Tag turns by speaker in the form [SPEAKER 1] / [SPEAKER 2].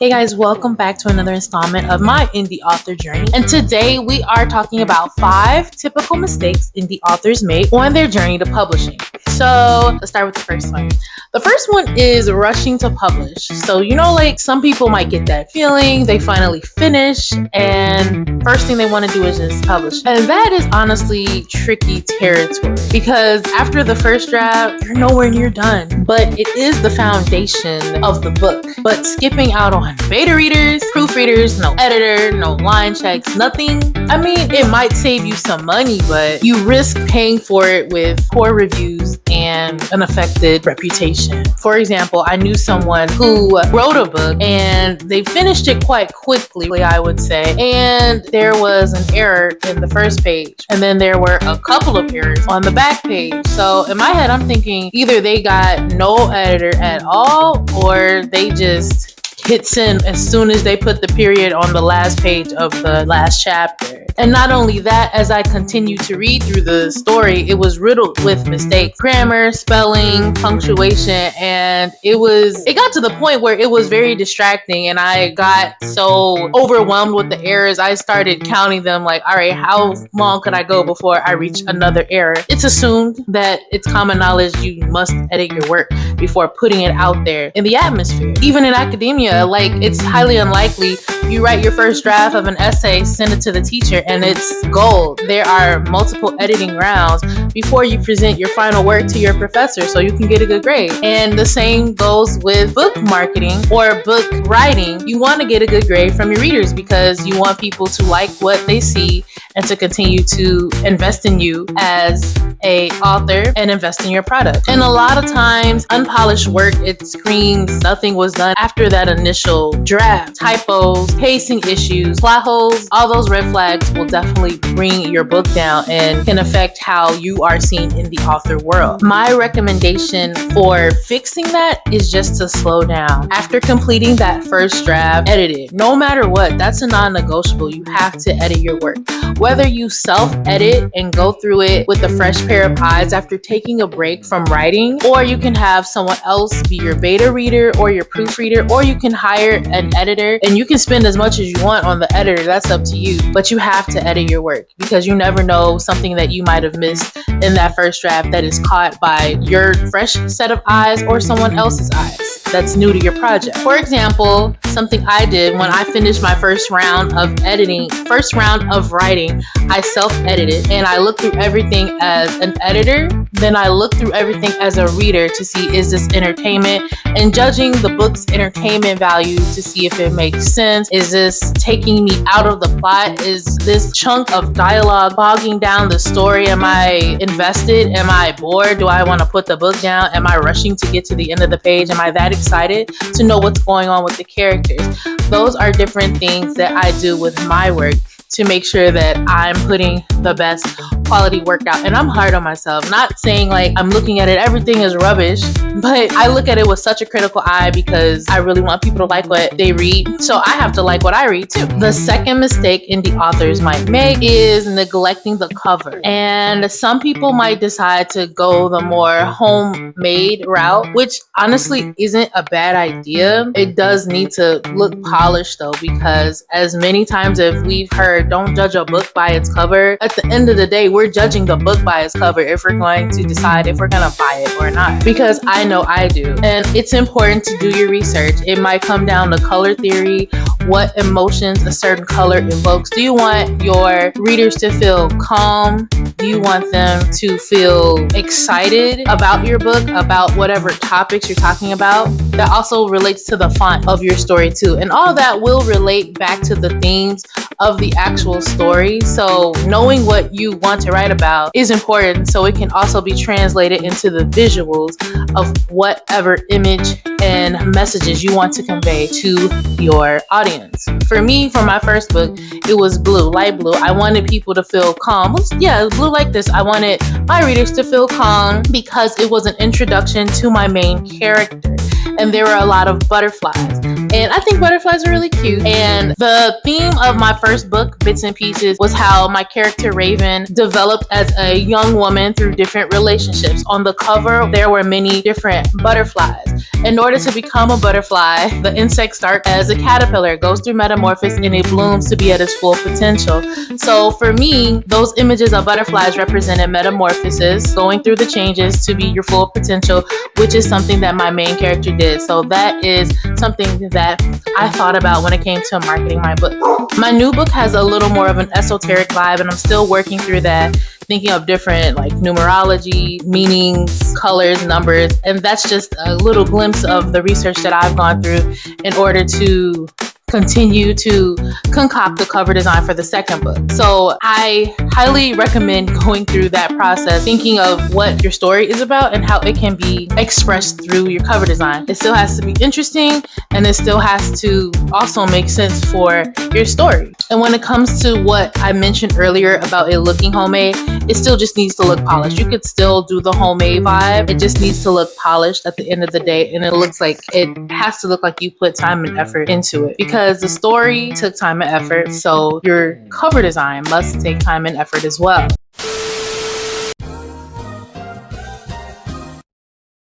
[SPEAKER 1] Hey guys, welcome back to another installment of my indie author journey. And today we are talking about 5 typical mistakes indie authors make on their journey to publishing. So let's start with the first one. The first one is rushing to publish. So, like some people might get that feeling, they finally finish, and first thing they want to do is just publish. And that is honestly tricky territory because after the first draft, you're nowhere near done. But it is the foundation of the book. But skipping out on beta readers, proofreaders, no editor, no line checks, nothing. I mean, it might save you some money, but you risk paying for it with poor reviews and an affected reputation. For example, I knew someone who wrote a book and they finished it quite quickly, I would say, and there was an error in the first page, and then there were a couple of errors on the back page. So in my head, I'm thinking either they got no editor at all, or they just hit send as soon as they put the period on the last page of the last chapter. And not only that, as I continued to read through the story, it was riddled with mistakes, grammar, spelling, punctuation, and it got to the point where it was very distracting, and I got so overwhelmed with the errors, I started counting them like, all right, how long could I go before I reach another error? It's assumed that it's common knowledge you must edit your work before putting it out there in the atmosphere. Even in academia, it's highly unlikely you write your first draft of an essay, send it to the teacher, and it's gold. There are multiple editing rounds before you present your final work to your professor so you can get a good grade. And the same goes with book marketing or book writing. You want to get a good grade from your readers because you want people to like what they see and to continue to invest in you as a author and invest in your product. And a lot of times, unpolished work, it screams nothing was done after that initial draft. Typos, pacing issues, plot holes, all those red flags will definitely bring your book down and can affect how you are seen in the author world. My recommendation for fixing that is just to slow down. After completing that first draft, edit it. No matter what, that's a non-negotiable. You have to edit your work. Whether you self-edit and go through it with a fresh pair of eyes after taking a break from writing, or you can have someone else be your beta reader or your proofreader, or you can hire an editor and you can spend as much as you want on the editor. That's up to you. But you have to edit your work because you never know something that you might have missed in that first draft that is caught by your fresh set of eyes or someone else's eyes that's new to your project. For example, something I did when I finished my first round of writing, I self-edited and I looked through everything as an editor. Then I looked through everything as a reader to see, is this entertainment? And judging the book's entertainment value to see if it makes sense. Is this taking me out of the plot? Is this chunk of dialogue bogging down the story? Am I invested? Am I bored? Do I want to put the book down? Am I rushing to get to the end of the page? Am I that excited to know what's going on with the characters? Those are different things that I do with my work to make sure that I'm putting the best quality work out. And I'm hard on myself, not saying like I'm looking at it, everything is rubbish, but I look at it with such a critical eye because I really want people to like what they read. So I have to like what I read too. The second mistake indie authors might make is neglecting the cover. And some people might decide to go the more homemade route, which honestly isn't a bad idea. It does need to look polished though, because as many times as we've heard, don't judge a book by its cover. At the end of the day, we're judging the book by its cover if we're going to decide if we're going to buy it or not. Because I know I do. And it's important to do your research. It might come down to color theory, what emotions a certain color evokes. Do you want your readers to feel calm? Do you want them to feel excited about your book, about whatever topics you're talking about? That also relates to the font of your story too. And all that will relate back to the themes of the actual story. So knowing what you want to write about is important, so it can also be translated into the visuals of whatever image and messages you want to convey to your audience. For me, for my first book, it was blue, light blue. I wanted people to feel calm. Yeah, blue like this. I wanted my readers to feel calm because it was an introduction to my main character. and there were a lot of butterflies. And I think butterflies are really cute. And the theme of my first book, Bits and Pieces, was how my character Raven developed as a young woman through different relationships. On the cover, there were many different butterflies. In order to become a butterfly, the insect starts as a caterpillar, goes through metamorphosis, and it blooms to be at its full potential. So for me, those images of butterflies represented metamorphosis, going through the changes to be your full potential, which is something that my main character did. So that is something that I thought about when it came to marketing my book. My new book has a little more of an esoteric vibe, and I'm still working through that, thinking of different like numerology, meanings, colors, numbers, and that's just a little glimpse of the research that I've gone through in order to continue to concoct the cover design for the second book. So I highly recommend going through that process, thinking of what your story is about and how it can be expressed through your cover design. It still has to be interesting, and it still has to also make sense for your story. And when it comes to what I mentioned earlier about it looking homemade, it still just needs to look polished. You could still do the homemade vibe. It just needs to look polished at the end of the day, and it looks like it has to look like you put time and effort into it, because the story took time and effort, so your cover design must take time and effort as well.